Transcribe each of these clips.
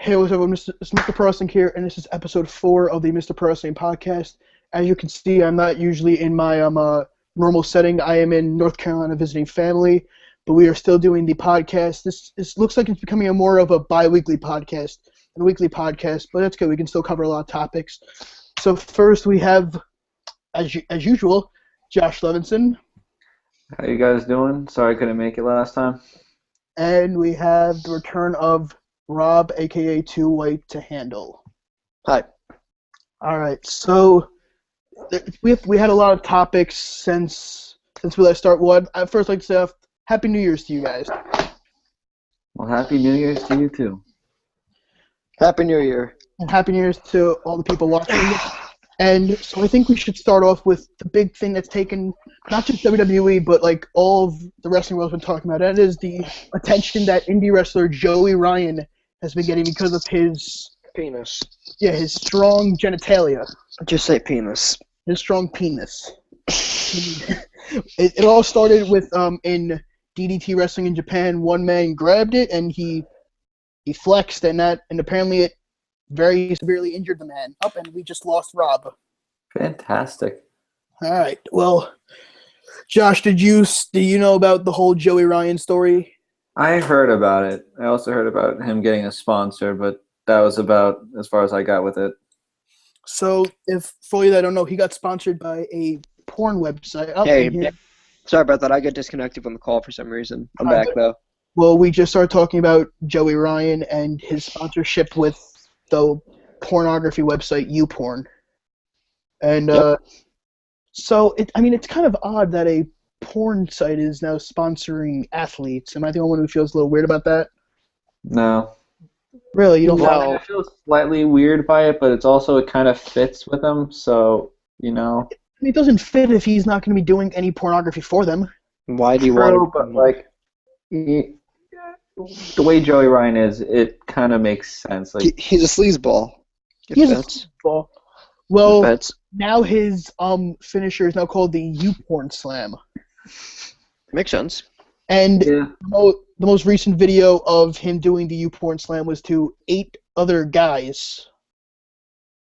Hey, what's up? It's Mr. Pro Wrestling here, and this is episode 4 of the Mr. Pro Wrestling podcast. As you can see, I'm not usually in my normal setting. I am in North Carolina visiting family, but we are still doing the podcast. This looks like it's becoming more of a bi-weekly podcast than a weekly podcast, but that's good. We can still cover a lot of topics. So first we have, as usual, Josh Levinson. How you guys doing? Sorry I couldn't make it last time. And we have the return of Rob, a.k.a. Too White to Handle. Hi. All right, so we had a lot of topics since we last started. Well, I'd first like to say Happy New Year's to you guys. Well, Happy New Year's to you too. Happy New Year. And Happy New Year's to all the people watching. And so I think we should start off with the big thing that's taken not just WWE, but like all of the wrestling world's been talking about. That is the attention that indie wrestler Joey Ryan has been getting because of his penis. Yeah, his strong genitalia. Just say penis. His strong penis. It all started with in DDT wrestling in Japan. One man grabbed it and he flexed, and apparently it very severely injured the man. And we just lost Rob. Fantastic. All right. Well, Josh, do you know about the whole Joey Ryan story? I heard about it. I also heard about him getting a sponsor, but that was about as far as I got with it. So, for you that don't know, he got sponsored by a porn website. Sorry about that. I got disconnected from the call for some reason. I'm back, though. Well, we just started talking about Joey Ryan and his sponsorship with the pornography website YouPorn. And so, it's kind of odd that a porn site is now sponsoring athletes. Am I the only one who feels a little weird about that? No. Really? You don't I feel slightly weird by it, but it kind of fits with him, so, you know. It doesn't fit if he's not going to be doing any pornography for them. Why do you want to? But, like, the way Joey Ryan is, it kind of makes sense. Like, he's a sleazeball. He's a sleazeball. Well, now his finisher is now called the YouPorn Slam. Makes sense. And the most recent video of him doing the YouPorn Slam was to 8 other guys.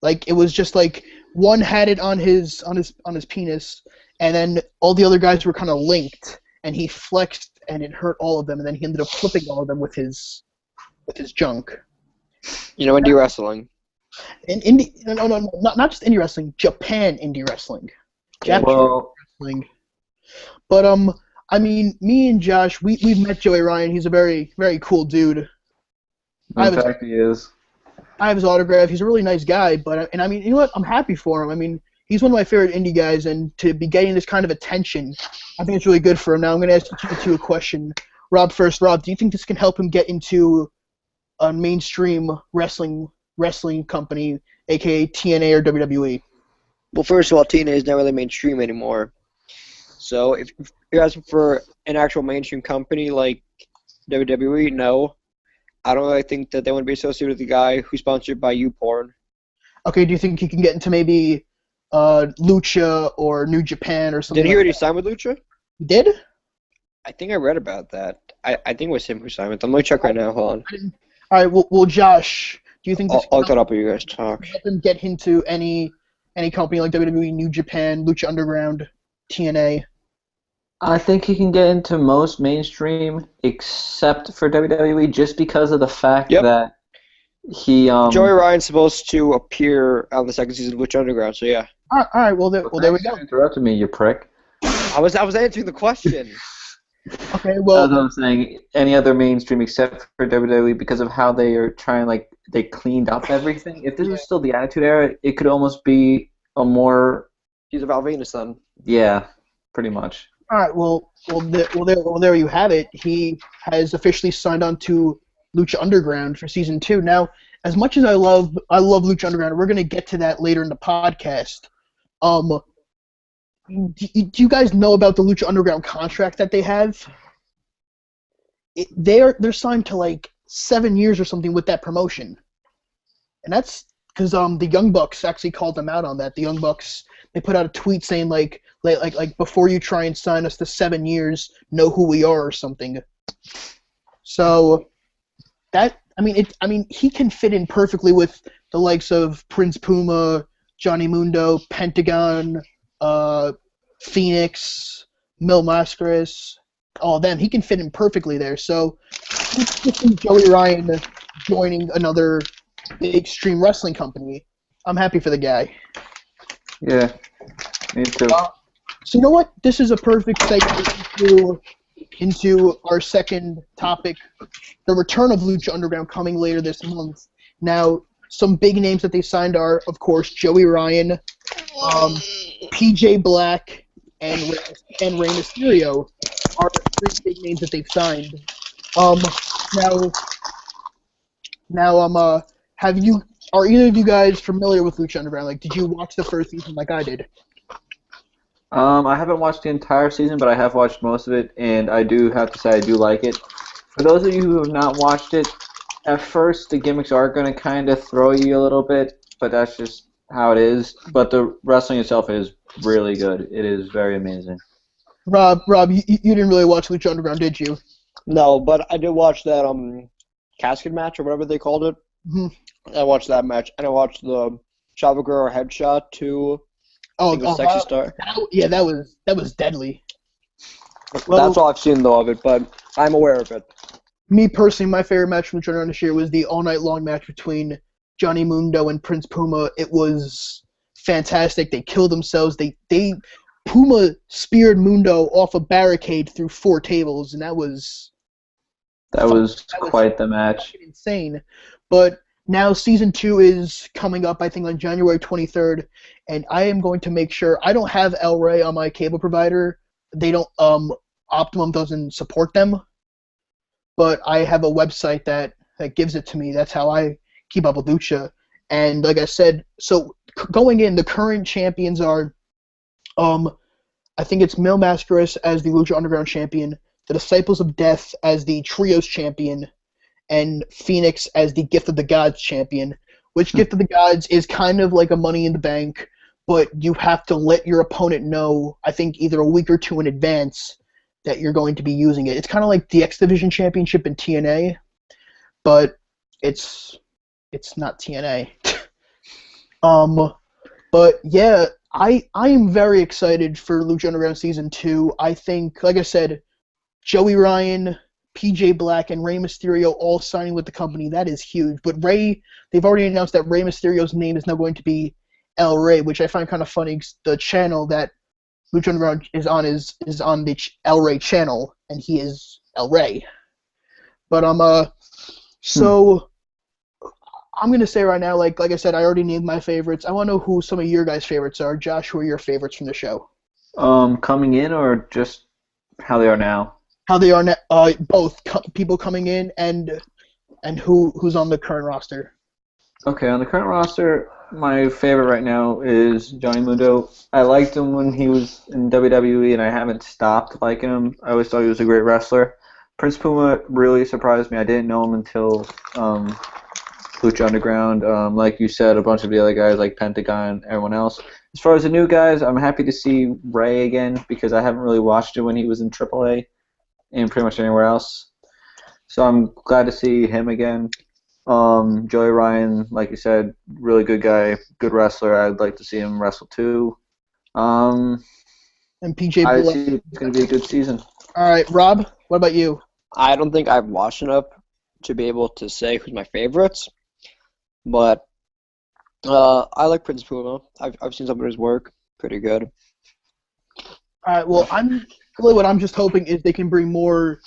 Like, it was just like one had it on his penis, and then all the other guys were kind of linked, and he flexed, and it hurt all of them, and then he ended up flipping all of them with his junk. You know, indie wrestling. No, not just indie wrestling. Japan indie wrestling. Japanese wrestling. But me and Josh, we've met Joey Ryan. He's a very, very cool dude. In fact, he is. I have his autograph. He's a really nice guy. You know what? I'm happy for him. He's one of my favorite indie guys, and to be getting this kind of attention, I think it's really good for him. Now I'm going to ask you a question. Rob, first. Rob, do you think this can help him get into a mainstream wrestling company, aka TNA or WWE? Well, first of all, TNA is not really mainstream anymore. So if you're asking for an actual mainstream company like WWE, no. I don't really think that they want to be associated with the guy who's sponsored by YouPorn. Okay, do you think he can get into maybe Lucha or New Japan or something? Did he already sign with Lucha? He did? I think I read about that. I think it was him who signed with them. Let me check right now. Hold on. All right, well, Josh, do you think this I'll look that up while you guys talk. Help him get into any company like WWE, New Japan, Lucha Underground, TNA? I think he can get into most mainstream except for WWE just because of the fact that he Joey Ryan's supposed to appear on the second season of Lucha Underground, so yeah. All right, well there we go. You interrupted me, you prick. I was answering the question. Okay, well, as I'm saying, any other mainstream except for WWE because of how they are trying, they cleaned up everything. If this was still the Attitude Era, it could almost be a more... He's a Val Venus son. Yeah, pretty much. All right, well, there you have it. He has officially signed on to Lucha Underground for season 2. Now, as much as I love Lucha Underground, we're going to get to that later in the podcast. Do you guys know about the Lucha Underground contract that they have? They're signed to 7 years or something with that promotion, and that's because the Young Bucks actually called them out on that. The Young Bucks, they put out a tweet saying like before you try and sign us to 7 years, know who we are or something. So that he can fit in perfectly with the likes of Prince Puma, Johnny Mundo, Pentagon, Phoenix, Mil Mascaras, all of them. He can fit in perfectly there. So, Joey Ryan joining another big stream wrestling company, I'm happy for the guy. Yeah, me too. So you know what? This is a perfect segue into our second topic, the return of Lucha Underground coming later this month. Now, some big names that they signed are, of course, Joey Ryan, PJ Black, and Rey Mysterio are three big names that they've signed. Are either of you guys familiar with Lucha Underground? Like, did you watch the first season like I did? I haven't watched the entire season, but I have watched most of it, and I do have to say I do like it. For those of you who have not watched it, at first the gimmicks are going to kind of throw you a little bit, but that's just how it is. But the wrestling itself is really good. It is very amazing. Rob, you didn't really watch Lucha Underground, did you? No, but I did watch that casket match or whatever they called it. Mm-hmm. I watched that match, and I watched the Chavo Guerrero headshot to Sexy Star. That was deadly. Well, that's all I've seen though of it, but I'm aware of it. Me personally, my favorite match from Lucha Underground this year was the all-night-long match between Johnny Mundo and Prince Puma. It was fantastic. They killed themselves. Puma speared Mundo off a barricade through 4 tables, and that was quite the match. Insane. But now Season 2 is coming up, I think, on January 23rd, and I am going to make sure I don't have El Rey on my cable provider. They don't. Optimum doesn't support them, but I have a website that gives it to me. That's how I keep up with Lucha. And like I said, so going in, the current champions are, I think it's Mil Mascaras as the Lucha Underground champion, the Disciples of Death as the Trios champion, and Phoenix as the Gift of the Gods champion, which Gift of the Gods is kind of like a Money in the Bank, but you have to let your opponent know, I think either a week or 2 in advance, that you're going to be using it. It's kind of like the X Division Championship in TNA, but it's not TNA. But yeah, I am very excited for Lucha Underground Season 2. I think, like I said, Joey Ryan, PJ Black, and Rey Mysterio all signing with the company. That is huge. But they've already announced that Rey Mysterio's name is now going to be El Rey, which I find kind of funny. The channel that Lucha Underground is on the El Rey channel, and he is El Rey. But so I'm gonna say right now, like I said, I already named my favorites. I want to know who some of your guys' favorites are. Josh, who are your favorites from the show? Coming in or just how they are now? How they are now, both people coming in and who's on the current roster. Okay, on the current roster, my favorite right now is Johnny Mundo. I liked him when he was in WWE, and I haven't stopped liking him. I always thought he was a great wrestler. Prince Puma really surprised me. I didn't know him until Lucha Underground. Like you said, a bunch of the other guys like Pentagon, everyone else. As far as the new guys, I'm happy to see Ray again because I haven't really watched it when he was in AAA and pretty much anywhere else. So I'm glad to see him again. Joey Ryan, like you said, really good guy, good wrestler. I'd like to see him wrestle too. And PJ I Black. see it's going to be a good season. All right, Rob, what about you? I don't think I've watched enough to be able to say who's my favorites, but I like Prince Puma. I've seen some of his work, pretty good. All right, well, what I'm just hoping is they can bring more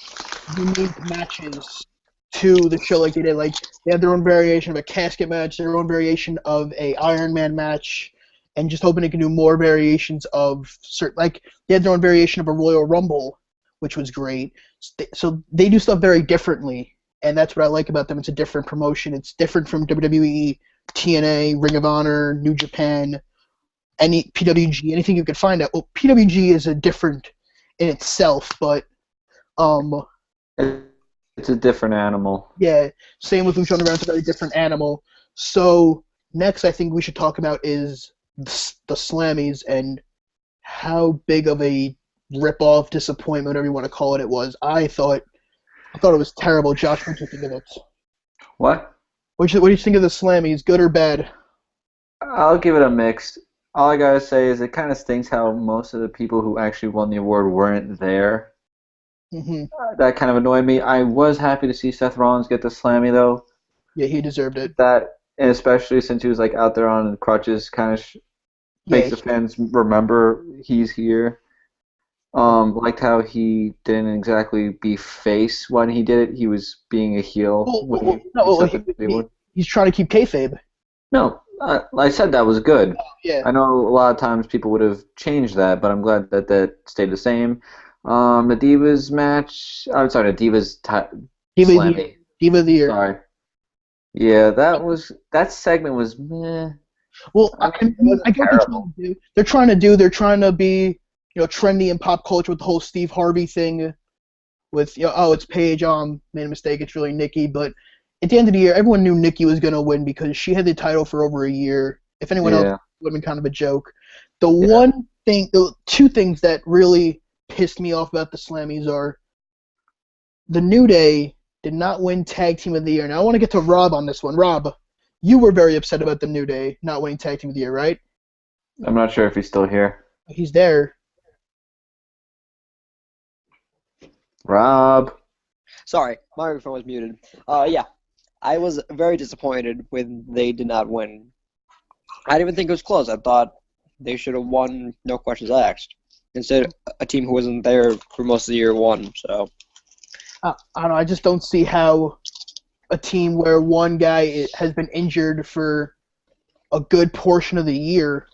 unique matches to the show like they did. Like, they have their own variation of a casket match, their own variation of a Iron Man match, and just hoping they can do more variations of certain, like, they had their own variation of a Royal Rumble, which was great. So they do stuff very differently, and that's what I like about them. It's a different promotion. It's different from WWE, TNA, Ring of Honor, New Japan, any PWG, anything you could find out. Well, PWG is a different in itself, but it's a different animal. Yeah, same with Lucha Underground. It's a very different animal. So next, I think we should talk about is the Slammys and how big of a rip-off, disappointment, whatever you want to call it, it was. I thought it was terrible. Josh, what did you think of it? What? What do you think of the Slammys? Good or bad? I'll give it a mix. All I gotta say is it kind of stinks how most of the people who actually won the award weren't there. Hmm. That kind of annoyed me. I was happy to see Seth Rollins get the Slammy though. Yeah, he deserved it. That, and especially since he was like out there on crutches, kind of Yeah, makes the fans remember he's here. Liked how he didn't exactly be face when he did it. He was being a heel when no, he said that he would. he's trying to keep kayfabe. No, I said that was good. Yeah. I know a lot of times people would have changed that, but I'm glad that that stayed the same. The Divas match. I'm sorry, the Divas Diva of the Year. Slammy. Diva of the Year. Sorry. Yeah, that segment was meh. Well, I mean, it I wasn't get what they're trying terrible. to do. They're trying to be, trendy in pop culture with the whole Steve Harvey thing. With oh, it's Paige. Made a mistake. It's really Nikki. But at the end of the year, everyone knew Nikki was gonna win because she had the title for over a year. If anyone else, Yeah, it would have been kind of a joke. yeah. The two things that really pissed me off about the Slammies are the New Day did not win Tag Team of the Year. Now I want to get to Rob on this one. Rob, you were very upset about the New Day not winning Tag Team of the Year, right? I'm not sure if he's still here. He's there. Rob. Sorry, my microphone was muted. Yeah, I was very disappointed when they did not win. I didn't even think it was close. I thought they should have won, no questions asked. Instead, a team who wasn't there for most of the year won. So I don't know. I just don't see how a team where one guy has been injured for a good portion of the year,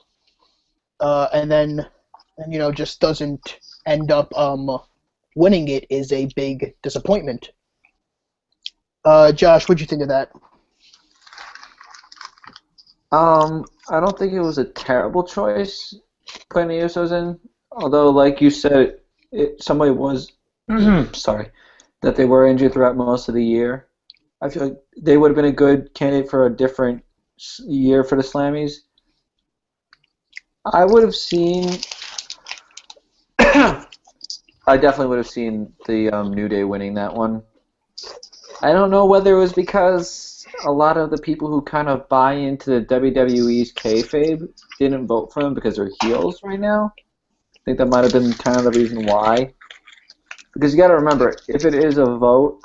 and just doesn't end up winning it is a big disappointment. Josh, what'd you think of that? I don't think it was a terrible choice putting the Usos in. Although, like you said, somebody was sorry that they were injured throughout most of the year. I feel like they would have been a good candidate for a different year for the Slammies. I would have seen. I definitely would have seen the New Day winning that one. I don't know whether it was because a lot of the people who kind of buy into the WWE's kayfabe didn't vote for them because they're heels right now. I think that might have been kind of the reason why. Because you got to remember, if it is a vote,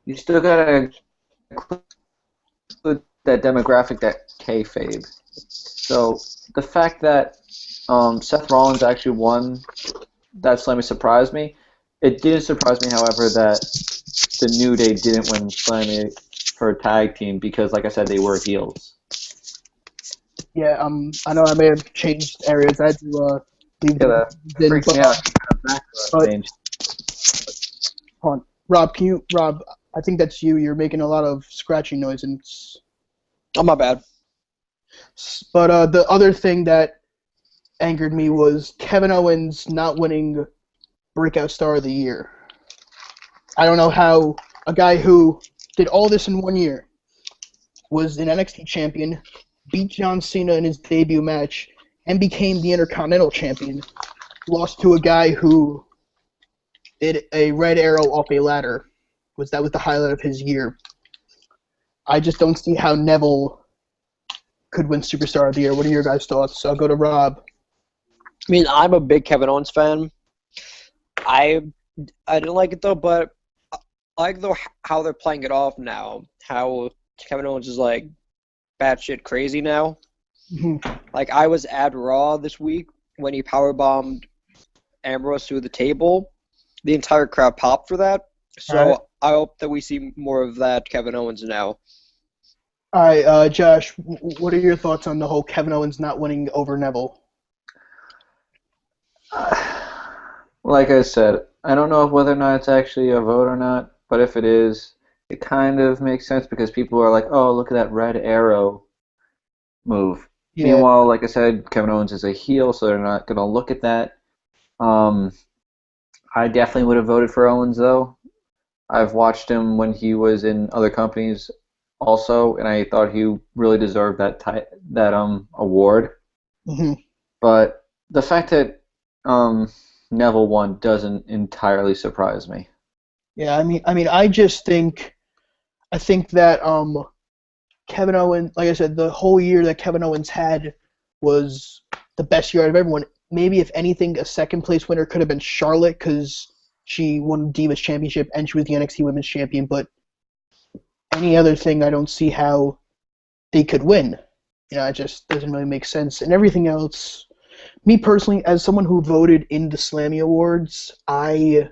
you still got to include that demographic, that kayfabe. So the fact that Seth Rollins actually won that Slammy surprised me. It didn't surprise me, however, that the New Day didn't win Slammy for a tag team because, like I said, they were heels. Yeah, I know I may have changed areas. I had to leave Yeah, the that in, freaks me out. but Change. hold on. Rob, I think that's you. You're making a lot of scratching noise, oh, my bad. but the other thing that angered me was Kevin Owens not winning Breakout Star of the Year. I don't know how a guy who did all this in 1 year, was an NXT champion, beat John Cena in his debut match, and became the Intercontinental Champion, lost to a guy who did a red arrow off a ladder. That was the highlight of his year. I just don't see how Neville could win Superstar of the Year. What are your guys' thoughts? I'll go to Rob. I mean, I'm a big Kevin Owens fan. I didn't like it though, but I like how they're playing it off now. How Kevin Owens is like batshit crazy now. Mm-hmm. Like I was at Raw this week when he powerbombed Ambrose through the table. The entire crowd popped for that. So All right. I hope that we see more of that Kevin Owens now. All right, Josh, what are your thoughts on the whole Kevin Owens not winning over Neville? Like I said, I don't know whether or not it's actually a vote or not, but if it is, it kind of makes sense because people are like, oh, look at that red arrow move. Yeah. Meanwhile, like I said, Kevin Owens is a heel, so they're not going to look at that. I definitely would have voted for Owens, though. I've watched him when he was in other companies also, and I thought he really deserved that award. Mm-hmm. But the fact that Neville won doesn't entirely surprise me. Yeah, I mean, I just think I think that Kevin Owens, like I said, the whole year that Kevin Owens had was the best year out of everyone. Maybe if anything, a second place winner could have been Charlotte because she won the Divas Championship and she was the NXT Women's Champion. But any other thing, I don't see how they could win. It just doesn't really make sense. And everything else, me personally, as someone who voted in the Slammy Awards, I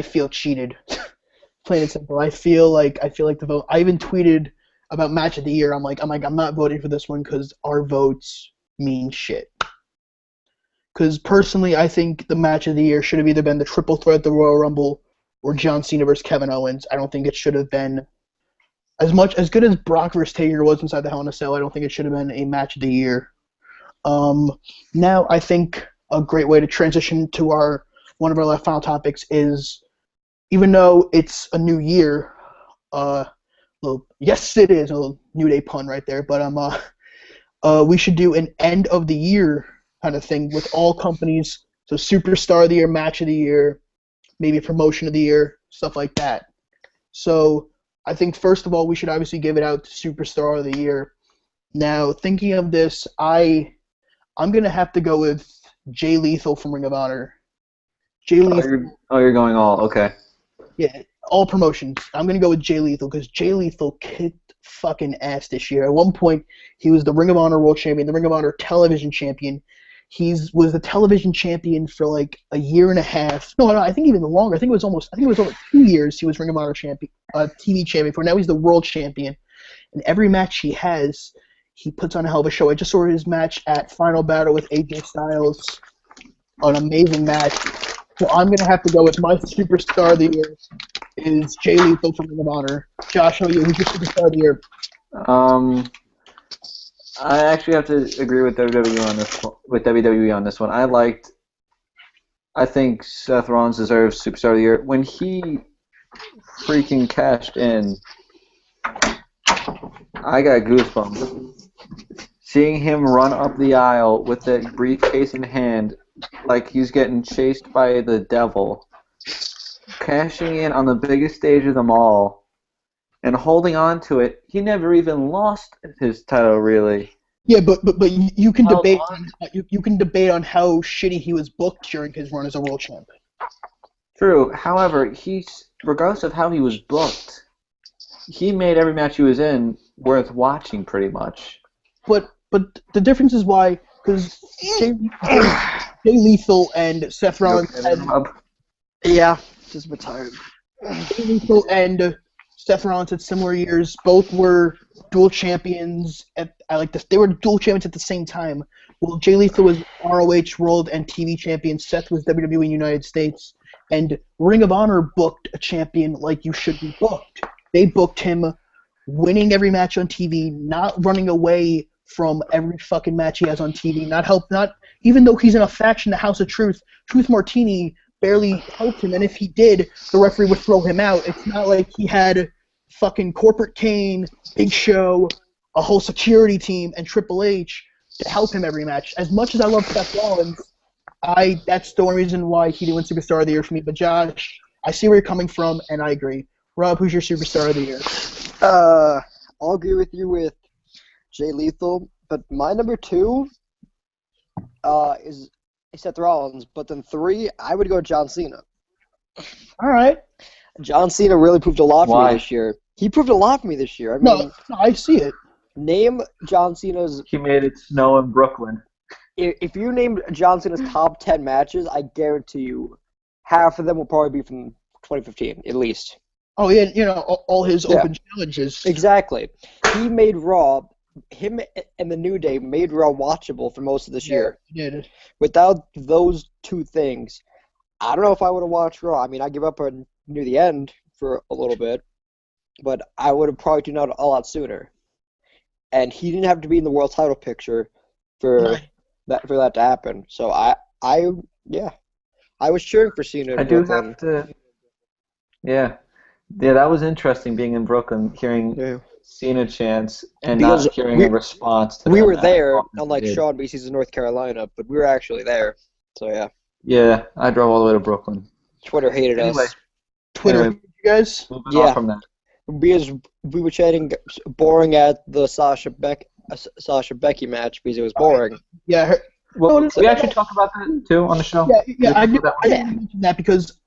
feel cheated. Plain and simple. I feel like the vote. I even tweeted about match of the year. I'm like, I'm not voting for this one because our votes mean shit. Because personally, I think the match of the year should have either been the triple threat at the Royal Rumble or John Cena versus Kevin Owens. I don't think it should have been as good as Brock versus Taker was inside the Hell in a Cell. I don't think it should have been a match of the year. Now I think a great way to transition to one of our final topics is, even though it's a new year, yes it is, a little New Day pun right there, but we should do an end of the year kind of thing with all companies. So Superstar of the Year, Match of the Year, maybe Promotion of the Year, stuff like that. So I think first of all we should obviously give it out to Superstar of the Year. Now thinking of this, I'm gonna have to go with Jay Lethal from Ring of Honor. Jay Lethal. You're going all okay. Yeah, all promotions. I'm going to go with Jay Lethal because Jay Lethal kicked fucking ass this year. At one point, he was the Ring of Honor World Champion, the Ring of Honor Television Champion. He was the television champion for like a year and a half. No, I think even longer. I think it was over 2 years he was Ring of Honor champion, TV champion for. Now he's the world champion. And every match he has, he puts on a hell of a show. I just saw his match at Final Battle with AJ Styles. An amazing match. So I'm going to have to go with my Superstar of the Year is Jay Lethal from Ring of Honor. Josh, who's your Superstar of the Year? I actually have to agree with WWE on this one. I think Seth Rollins deserves Superstar of the Year. When he freaking cashed in, I got goosebumps. Seeing him run up the aisle with that briefcase in hand, like he's getting chased by the devil, cashing in on the biggest stage of them all, and holding on to it. He never even lost his title, really. Yeah, but you can debate on how shitty he was booked during his run as a world champion. True. However, regardless of how he was booked, he made every match he was in worth watching, pretty much. But the difference is why, because Jay Lethal and Seth Rollins just a bit tired. Jay Lethal and Seth Rollins had similar years. Both were dual champions. They were dual champions at the same time. Well, Jay Lethal was ROH World and TV champion. Seth was WWE United States. And Ring of Honor booked a champion like you should be booked. They booked him winning every match on TV, not running away from every fucking match he has on TV. Not even though he's in a faction, the House of Truth. Truth Martini barely helped him, and if he did, the referee would throw him out. It's not like he had fucking Corporate Kane, Big Show, a whole security team, and Triple H to help him every match. As much as I love Seth Rollins, that's the only reason why he didn't win Superstar of the Year for me. But Josh, I see where you're coming from, and I agree. Rob, who's your Superstar of the Year? I'll agree with you with Jay Lethal, but my number 2 is Seth Rollins. But then 3, I would go John Cena. All right. John Cena really proved a lot for me this year. He proved a lot for me this year. I mean, no, I see it. Name John Cena's... He made it snow in Brooklyn. If you named John Cena's top 10 matches, I guarantee you half of them will probably be from 2015, at least. Oh, yeah, all his open challenges. Exactly. He made Raw, him and the New Day made Raw watchable for most of this year. He did. Without those 2 things, I don't know if I would have watched Raw. I mean, I give up near the end for a little bit, but I would have probably tuned out a lot sooner. And he didn't have to be in the world title picture for that to happen. So I was cheering for Cena. I do have to. Yeah, that was interesting being in Brooklyn, hearing Cena chants and not hearing a response to we were there, unlike Sean BC's in North Carolina, but we were actually there. So yeah. Yeah, I drove all the way to Brooklyn. Twitter hated us. Twitter You guys? Moving Yeah. on from that. Because we were chatting boring at the Sasha Becky match because it was boring. Yeah. Well, No, we actually talk about that too on the show. Yeah. I Did we did. talk about I that didn't mention that because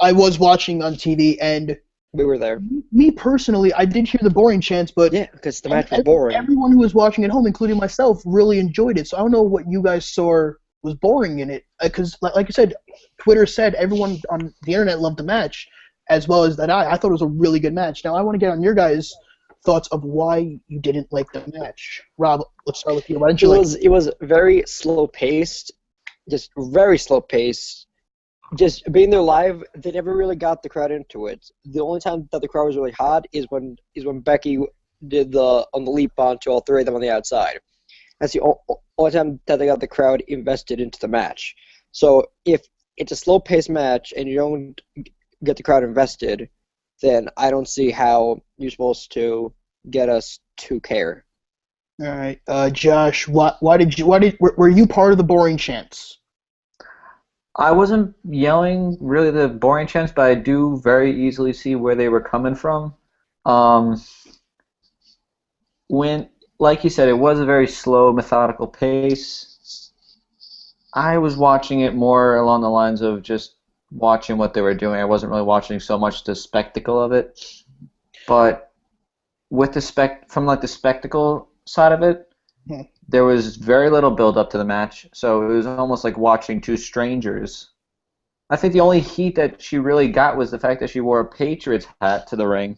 I was watching on TV and We were there. me personally, I did hear the boring chants, but Yeah, because the match was boring. everyone who was watching at home, including myself, really enjoyed it. So I don't know what you guys saw was boring in it, because like I said, Twitter said everyone on the internet loved the match, as well as that I thought it was a really good match. Now I want to get on your guys' thoughts of why you didn't like the match. Rob, let's start with you. Why didn't you like it? It was very slow paced, just very slow paced. Just being there live, they never really got the crowd into it. The only time that the crowd was really hot is when Becky did on the leap onto all three of them on the outside. That's the only time that they got the crowd invested into the match. So if it's a slow paced match and you don't get the crowd invested, then I don't see how you're supposed to get us to care. All right, Josh, were you part of the boring chants? I wasn't yelling really the boring chants, but I do very easily see where they were coming from. Um, when, like you said, it was a very slow, methodical pace. I was watching it more along the lines of just watching what they were doing. I wasn't really watching so much the spectacle of it. But with from like the spectacle side of it, there was very little build up to the match, so it was almost like watching two strangers. I think the only heat that she really got was the fact that she wore a Patriots hat to the ring.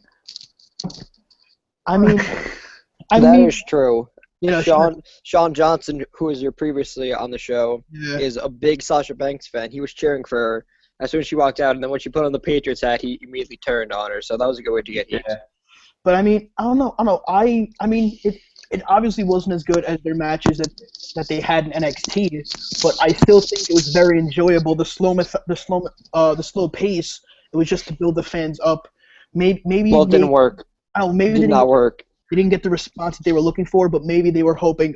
I mean, that is true. You know, Sean Johnson, who was here previously on the show, is a big Sasha Banks fan. He was cheering for her as soon as she walked out, and then when she put on the Patriots hat, he immediately turned on her. So that was a good way to get heat. Yeah. But I mean, I don't know. I mean, it obviously wasn't as good as their matches that they had in NXT, but I still think it was very enjoyable. The slow pace. It was just to build the fans up. Maybe it didn't work. I don't know, maybe it did not work. They didn't get the response that they were looking for, but maybe they were hoping,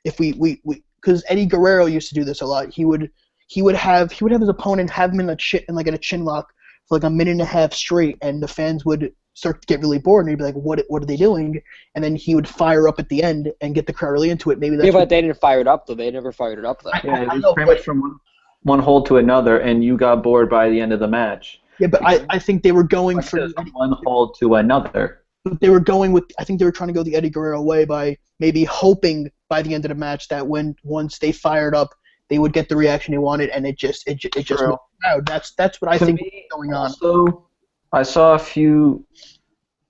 if we because Eddie Guerrero used to do this a lot. He would have his opponent have him in a chin lock for like a minute and a half straight, and the fans would start to get really bored, and he'd be like, what are they doing? And then he would fire up at the end and get the crowd really into it. Maybe that's but they didn't fire it up though. They never fired it up though. Yeah, it was pretty much from one hold to another, and you got bored by the end of the match. Yeah, but I think they were going for one hold to another. But they were going with. I think they were trying to go the Eddie Guerrero way by maybe hoping by the end of the match that once they fired up, they would get the reaction they wanted, and it just crowd. That's what I think is going on. Also, I saw a few.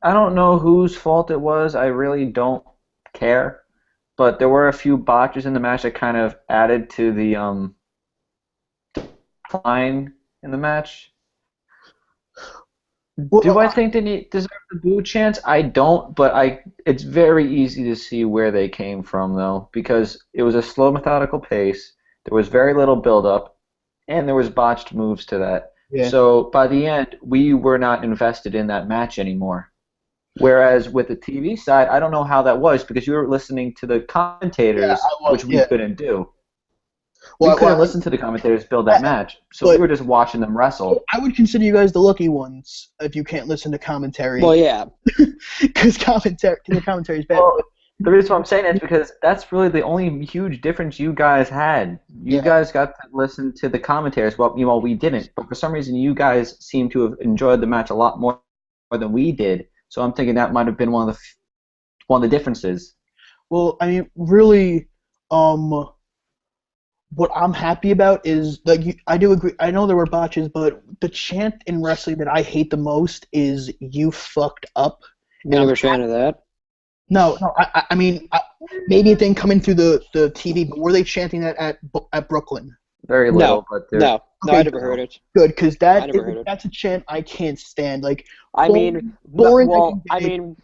I don't know whose fault it was. I really don't care, but there were a few botches in the match that kind of added to the decline in the match. Do I think they deserve the boo chance? I don't, but it's very easy to see where they came from, though, because it was a slow, methodical pace. There was very little build-up, and there was botched moves to that. Yeah. So by the end, we were not invested in that match anymore. Whereas with the TV side, I don't know how that was because you were listening to the commentators, which we couldn't do. We couldn't listen to the commentators build that match, so we were just watching them wrestle. I would consider you guys the lucky ones if you can't listen to commentary. Well, yeah. Because the commentary is bad. Well, the reason why I'm saying that is because that's really the only huge difference you guys had. You guys got to listen to the commentators, well, we didn't. But for some reason, you guys seem to have enjoyed the match a lot more than we did. So I'm thinking that might have been one of the differences. Well, I mean, really, what I'm happy about is I do agree. I know there were botches, but the chant in wrestling that I hate the most is "You fucked up." You never chanted that? No. I mean, maybe it didn't come in through the TV, but were they chanting that at Brooklyn? Very little, but no, I never heard it. Good, because that's a chant I can't stand. Boring.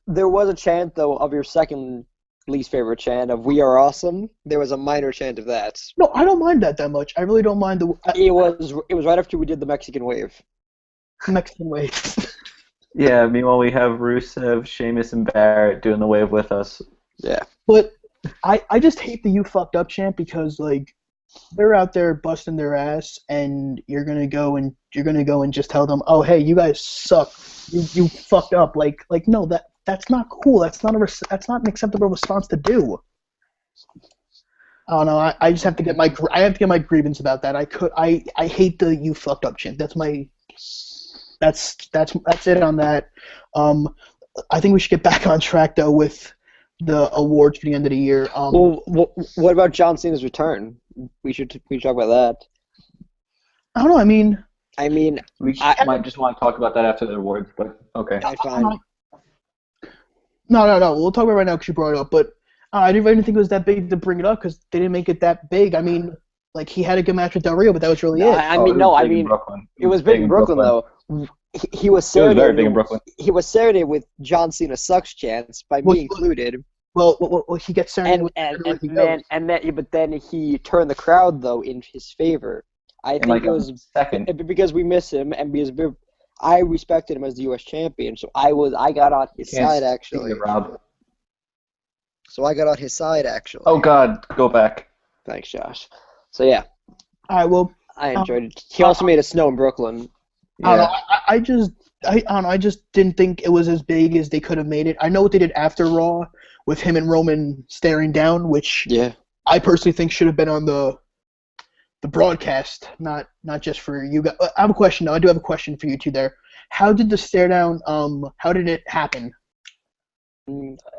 There was a chant though of your second least favorite chant of "We Are Awesome." There was a minor chant of that. No, I don't mind that much. I really don't mind It was right after we did the Mexican Wave. Mexican Wave. Yeah. Meanwhile, we have Rusev, Sheamus, and Barrett doing the wave with us. Yeah. But I just hate the "You fucked up" chant because they're out there busting their ass, and you're gonna go and just tell them, oh hey, you guys suck, you fucked up. Like no, that's not cool. That's not an acceptable response to do. I don't know. I just have to get my grievance about that. I hate the you fucked up chant. That's it on that. I think we should get back on track though with the awards for the end of the year. Well, what about John Cena's return? We should talk about that. I don't know. I mean, we might just want to talk about that after the awards, but okay. Fine. No. We'll talk about it right now because you brought it up. But I didn't think it was that big to bring it up because they didn't make it that big. I mean, like he had a good match with Del Rio, but that was really it. It was big in Brooklyn though. He was serenaded. It was very big in Brooklyn. He was serenaded with John Cena sucks chants by me included. Well, he gets serenaded but then he turned the crowd though in his favor. I think it was second because we miss him and because I respected him as the U.S. champion, so I got on his side actually. So I got on his side actually. Oh God, go back. Thanks, Josh. So yeah. All right. Well, I enjoyed it. He also made it snow in Brooklyn. Yeah. I don't know. I just didn't think it was as big as they could have made it. I know what they did after Raw with him and Roman staring down, which I personally think should have been on the broadcast, not just for you guys. I have a question though. I do have a question for you two there. How did the stare down? How did it happen?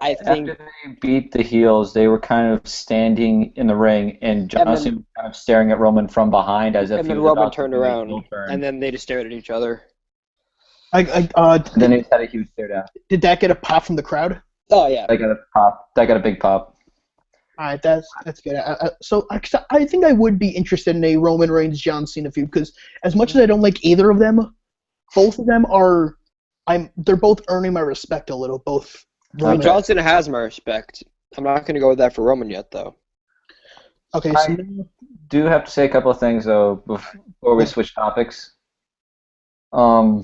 I think after they beat the heels, they were kind of standing in the ring, and Johnson was kind of staring at Roman from behind as if and then Roman turned around, and then they just stared at each other. Then they just had a huge stare down. Did that get a pop from the crowd? Oh yeah, they got a pop. That got a big pop. All right, that's good. So I think I would be interested in a Roman Reigns John Cena feud because as much as I don't like either of them, both of them they're both earning my respect a little. Both. Okay. John Cena has my respect. I'm not going to go with that for Roman yet, though. Okay, so I do have to say a couple of things, though, before we switch topics. I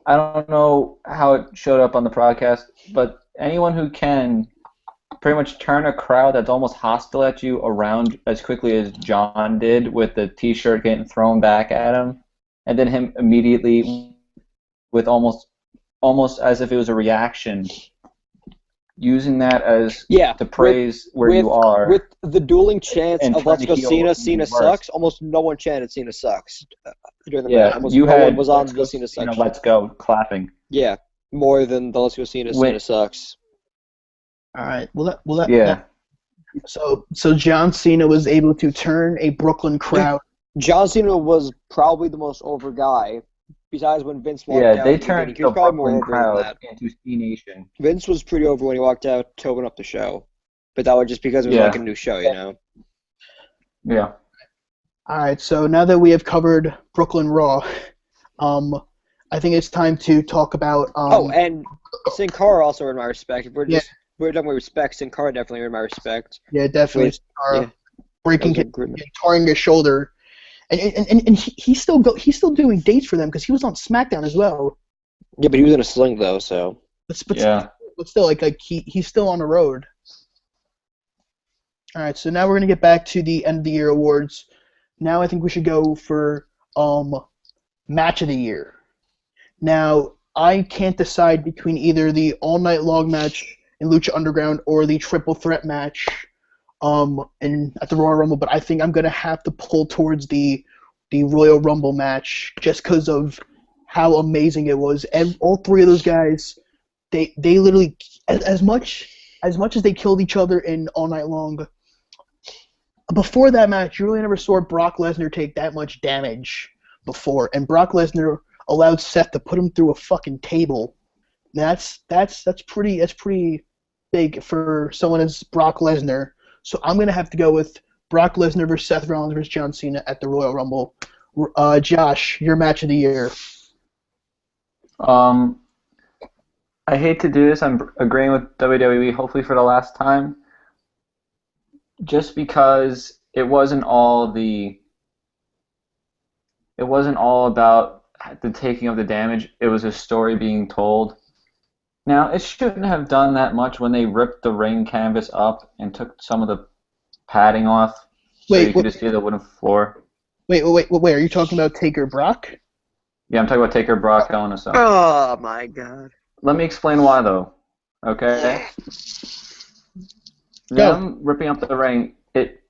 don't know how it showed up on the broadcast, but anyone who can pretty much turn a crowd that's almost hostile at you around as quickly as John did with the T-shirt getting thrown back at him, and then him immediately with almost as if it was a reaction, using that as to praise you are. With the dueling chants of "Let's go Cena sucks," almost no one chanted "Cena sucks" during the match. Almost no one was on the Cena sucks. Let's go clapping. Yeah, more than the "Let's go Cena sucks." All right. So John Cena was able to turn a Brooklyn crowd. John Cena was probably the most over guy. Besides when Vince walked out. Yeah, they turned the Brooklyn crowd into C Nation. Vince was pretty over when he walked out to open up the show. But that was just because it was like a new show, you know? Yeah. All right, so now that we have covered Brooklyn Raw, I think it's time to talk about... and Sin Cara also earned my respect. If we're talking about respect, Sin Cara definitely earned my respect. Yeah, definitely. Touring his shoulder. And he's still doing dates for them because he was on SmackDown as well. Yeah, but he was in a sling though, so. But still, he's still on the road. All right, so now we're gonna get back to the end of the year awards. Now I think we should go for match of the year. Now I can't decide between either the all night long match in Lucha Underground or the triple threat match. At the Royal Rumble, but I think I'm gonna have to pull towards the Royal Rumble match just because of how amazing it was. And all three of those guys, they literally as much as they killed each other in All Night Long. Before that match, you really never saw Brock Lesnar take that much damage before, and Brock Lesnar allowed Seth to put him through a fucking table. That's pretty big for someone as Brock Lesnar. So I'm going to have to go with Brock Lesnar versus Seth Rollins versus John Cena at the Royal Rumble. Josh, your match of the year. I hate to do this. I'm agreeing with WWE, hopefully for the last time. Just because it wasn't all about the taking of the damage. It was a story being told. Now, it shouldn't have done that much when they ripped the ring canvas up and took some of the padding off. So Wait, you could just see the wooden floor. wait. Are you talking about Taker Brock? Yeah, I'm talking about Taker, Brock, Hell in a Cell. Oh my god. Let me explain why, though. Okay? Go. Them ripping up the ring, it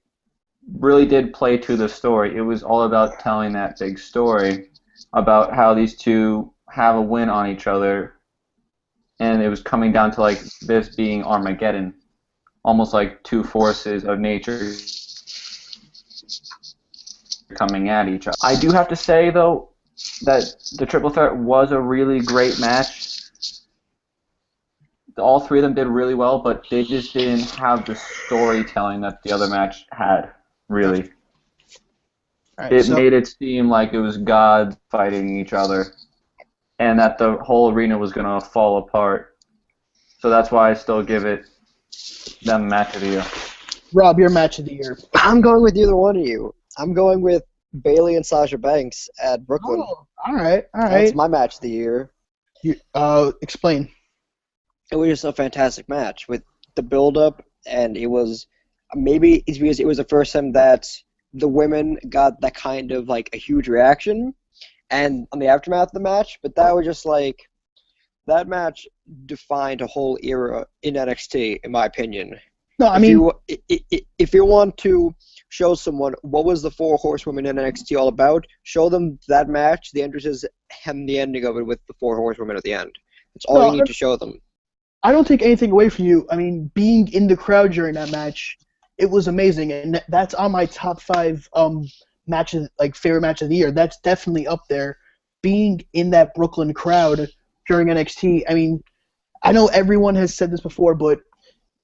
really did play to the story. It was all about telling that big story about how these two have a win on each other, and it was coming down to like this being Armageddon, almost like two forces of nature coming at each other. I do have to say though that the triple threat was a really great match. All three of them did really well, but they just didn't have the storytelling that the other match had, really. All right, It so made it seem like it was God fighting each other, and that the whole arena was going to fall apart. So that's why I still give it them match of the year. Rob, your match of the year. I'm going with either one of you. I'm going with Bailey and Sasha Banks at Brooklyn. Oh, all right. That's my match of the year. Explain. It was just a fantastic match with the build-up, and it was maybe it's because it was the first time that the women got that kind of like a huge reaction, and on the aftermath of the match. But that was just like that match defined a whole era in NXT, in my opinion. No, I mean, if you want to show someone what was the Four Horsewomen in NXT all about, show them that match, the entrances, and the ending of it with the Four Horsewomen at the end. That's all you need to show them. I don't take anything away from you. I mean, being in the crowd during that match, it was amazing, and that's on my top 5 matches, like favorite match of the year. That's definitely up there. Being in that Brooklyn crowd during NXT. I mean, I know everyone has said this before, but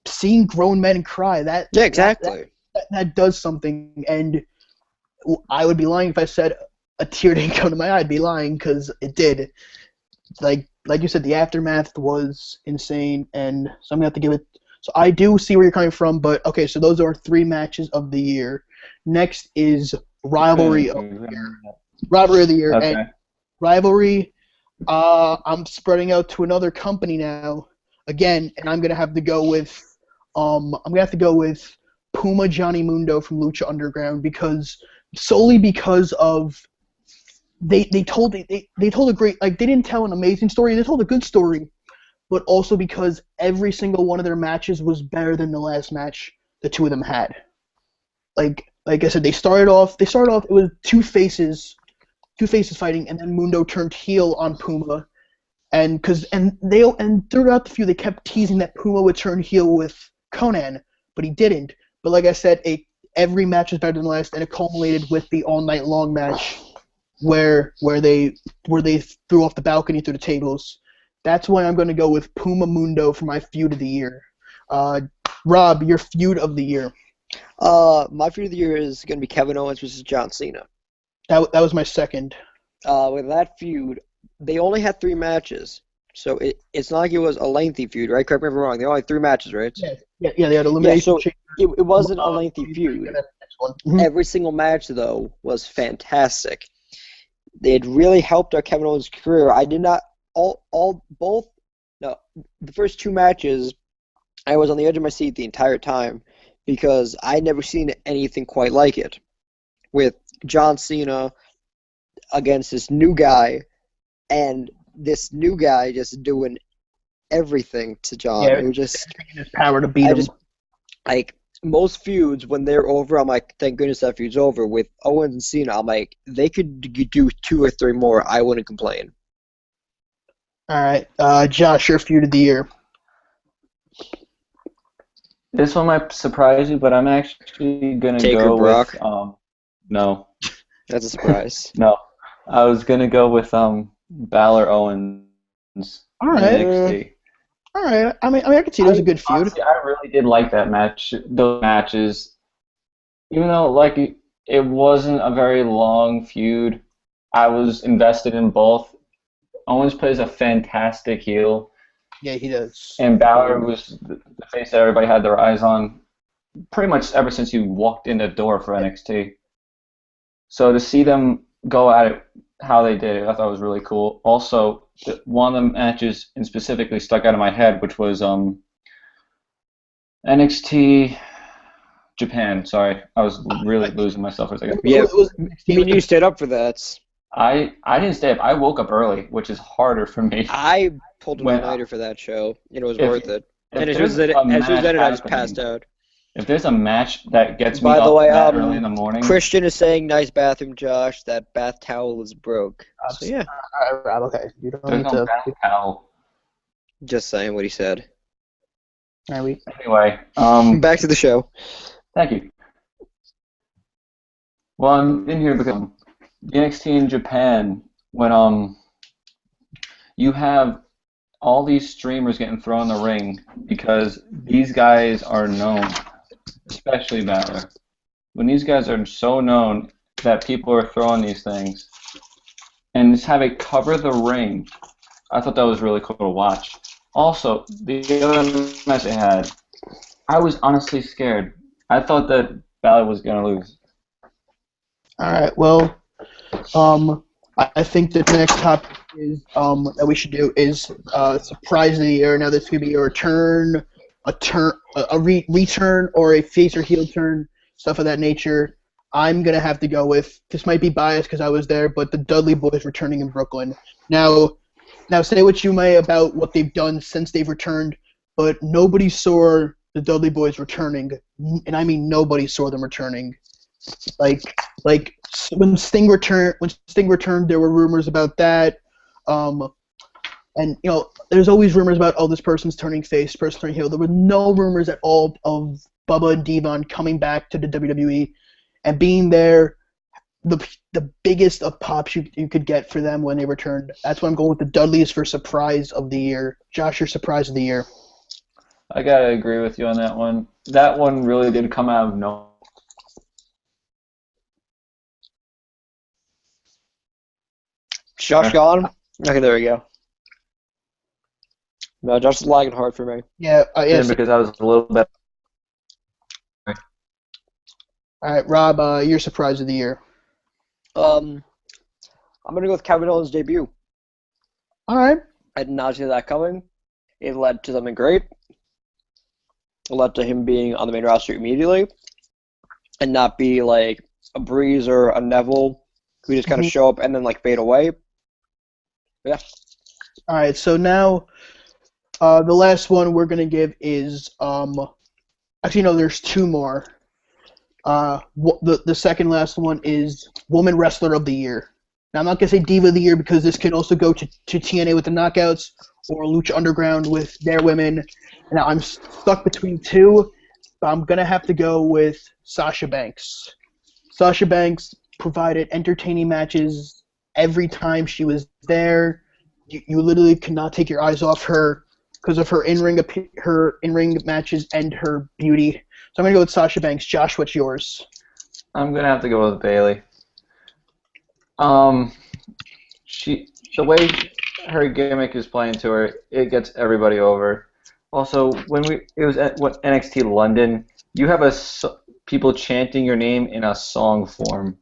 seeing grown men cry, that does something, and I would be lying if I said a tear didn't come to my eye. I'd be lying because it did. Like you said, the aftermath was insane, and so I'm gonna have to give it. So I do see where you're coming from, but okay. So those are 3 matches of the year. Next is rivalry of the year. Rivalry of the year, Okay. and rivalry. I'm spreading out to another company now again, and I'm gonna have to go with Puma Johnny Mundo from Lucha Underground solely because of they told a great, like, they didn't tell an amazing story, they told a good story, but also because every single one of their matches was better than the last match the two of them had. Like I said, they started off it was two faces fighting, and then Mundo turned heel on Puma, and throughout the feud they kept teasing that Puma would turn heel with Conan, but he didn't. But like I said, every match was better than the last, and it culminated with the all night long match where they threw off the balcony through the tables. That's why I'm going to go with Puma Mundo for my feud of the year. Rob, your feud of the year. My feud of the year is going to be Kevin Owens versus John Cena. That was my second. With that feud, they only had 3 matches, so it's not like it was a lengthy feud, right? Correct me if I'm wrong. They only had 3 matches, right? Yeah, they had elimination. Yeah, so it wasn't a lengthy feud. Every single match, though, was fantastic. They had really helped our Kevin Owens career. I did not the first 2 matches, I was on the edge of my seat the entire time because I'd never seen anything quite like it. With John Cena against this new guy, and this new guy just doing everything to John. Yeah, it was just his power to beat him. Like most feuds, when they're over, I'm like, thank goodness that feud's over. With Owens and Cena, I'm like, they could do 2 or 3 more. I wouldn't complain. All right, Josh, your feud of the year. This one might surprise you, but I'm actually gonna go Brock. with no. That's a surprise. No, I was gonna go with Balor Owens. All right. NXT. All right. I mean, I could see it was a good feud. Honestly, I really did like that match. Those matches, even though like it wasn't a very long feud, I was invested in both. Owens plays a fantastic heel. Yeah, he does. And Balor was the face that everybody had their eyes on pretty much ever since he walked in the door for NXT. So to see them go at it how they did it, I thought was really cool. Also, one of the matches and specifically stuck out of my head, which was NXT Japan. Sorry, I was really losing myself for a second. Yeah, It was I mean, you stayed up for that. I didn't stay up. I woke up early, which is harder for me. I pulled an When all-nighter for that show, and it was if worth it. if And as soon there's as it, a as soon as match it ended, I just passed happening, out. if there's a match that gets me By the up way, that early in the morning, Christian is saying, "Nice bathroom, Josh. That bath towel is broke." So yeah, All right, Rob. Okay, you don't there's need no to. bath towel. just saying what he said. All right, Anyway, Back to the show. thank you. Well, I'm in here because the NXT in Japan, when you have all these streamers getting thrown in the ring because these guys are known, especially Balor. When these guys are so known that people are throwing these things, and just have it cover the ring, I thought that was really cool to watch. Also, the other match they had, I was honestly scared. I thought that Balor was going to lose. all right. Well, I think the next topic is that we should do is surprise of the year. Now, this could be a return, return, or a face or heel turn, stuff of that nature. I'm gonna have to go with, this might be biased because I was there, but the Dudley Boys returning in Brooklyn. Now say what you may about what they've done since they've returned, but nobody saw the Dudley Boys returning, and I mean nobody saw them returning. Like when Sting returned, there were rumors about that. And there's always rumors about, oh, this person's turning face, person turning heel. There were no rumors at all of Bubba and Devon coming back to the WWE and being there. The biggest of pops you could get for them when they returned. That's why I'm going with the Dudleys for surprise of the year. Josh, your surprise of the year. I gotta agree with you on that one. That one really did come out of nowhere. Josh gone? Okay, there we go. No, Josh is lagging hard for me. Yeah, yes. Because I was a little bit. All right, Rob, your surprise of the year. I'm gonna go with Kevin Owens' debut. All right. I did not see that coming. It led to something great. It led to him being on the main roster immediately, and not be like a Breeze or a Neville who just kind of show up and then like fade away. Yeah. All right. So now, the last one we're gonna give is actually no, there's two more. The second last one is Woman Wrestler of the Year. Now I'm not gonna say Diva of the Year because this can also go to TNA with the Knockouts or Lucha Underground with their women. Now I'm stuck between two, but I'm gonna have to go with Sasha Banks. Sasha Banks provided entertaining matches every time she was there. You literally could not take your eyes off her because of her in-ring matches and her beauty. So I'm gonna go with Sasha Banks. Josh, what's yours? I'm gonna have to go with Bailey. The way her gimmick is playing to her, it gets everybody over. Also, it was at NXT London, you have people chanting your name in a song form.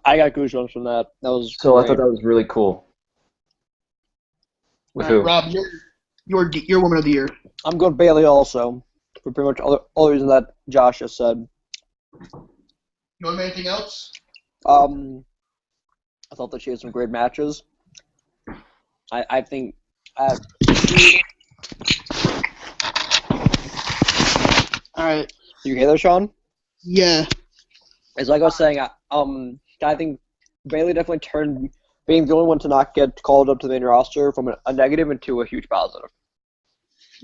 I got goosebumps from that. That was so great. I thought that was really cool. With who? Rob, your Woman of the Year. I'm going Bailey also, for pretty much all the reasons that Josh just said. You want anything else? I thought that she had some great matches. I think. All right. You hear that, Sean? Yeah. As like I was saying, I think Bailey definitely turned being the only one to not get called up to the main roster from a negative into a huge positive.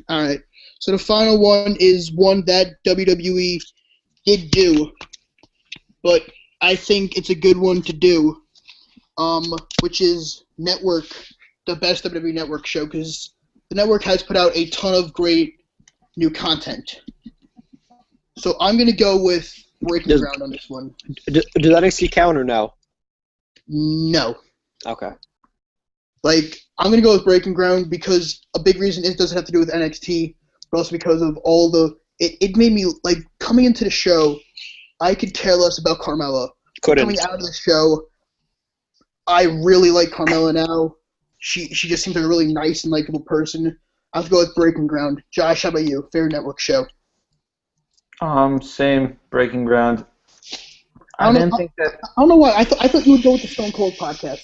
All right. So the final one is one that WWE did do, but I think it's a good one to do, which is Network, the best WWE Network show, because the network has put out a ton of great new content. So I'm going to go with Breaking Ground on this one. Does NXT count or no? No. Okay. I'm going to go with Breaking Ground because a big reason it doesn't have to do with NXT, but also because of all the... It made me, coming into the show, I could care less about Carmella. Couldn't. Coming out of the show, I really like Carmella now. She just seems like a really nice and likable person. I have to go with Breaking Ground. Josh, how about you? Favorite network show? Same. Breaking Ground. I I don't didn't know. think that. I don't know why. I thought you would go with the Stone Cold podcast.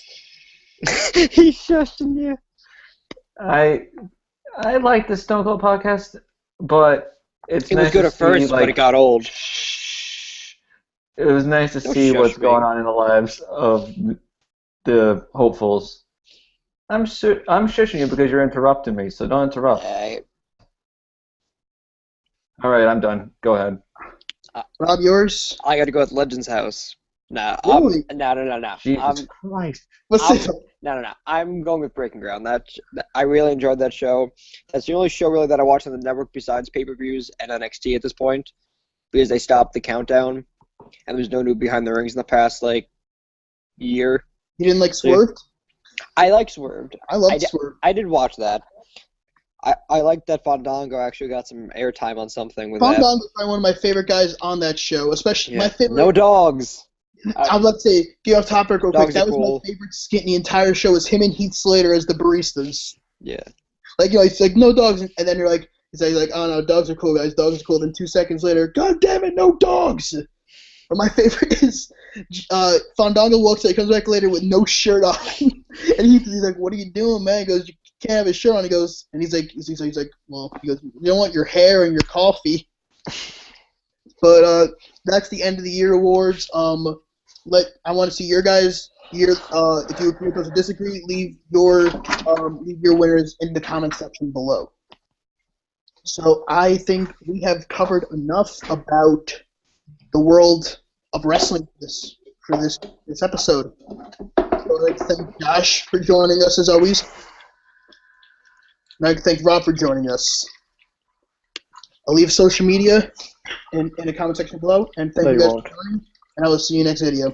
He's shushing you. I like the Stone Cold podcast, but it's It was nice good to at see first, but it got old. it was nice to Don't see shush what's me. going on in the lives of the hopefuls. I'm shushing you because you're interrupting me, so don't interrupt. All right, I'm done. Go ahead. Rob, yours? I got to go with Legends House. Nah, Really? no. Jesus Christ. What's it? No. I'm going with Breaking Ground. I really enjoyed that show. That's the only show really that I watch on the network besides pay-per-views and NXT at this point, because they stopped the countdown, and there's no new Behind the Rings in the past year. You didn't like Swerved? I like Swerved. I loved Swerved. I did watch that. I like that Fandango actually got some airtime on something with that. Fandango is probably one of my favorite guys on that show, especially my favorite. No dogs. I'd love to say, get off topic real quick. Dogs That are was cool. my favorite skit in the entire show. Was him and Heath Slater as the baristas. Yeah. Like, you know, it's like no dogs, and then you're like, he's like, oh no, dogs are cool, guys. Dogs are cool. Then 2 seconds later, God damn it, no dogs. But my favorite is Fandango walks out. He comes back later with no shirt on, and he's like, "What are you doing, man?" He goes, "You can't have his shirt on." He goes, and he's like, "Well," he goes, "You don't want your hair and your coffee." But that's the end of the year awards. I want to see your guys' year. If you agree or disagree, leave your winners in the comment section below. So I think we have covered enough about the world of wrestling for this episode. So I'd like to thank Josh for joining us as always. And I'd like to thank Rob for joining us. I'll leave social media in the comment section below. And thank you guys for joining. And I will see you next video.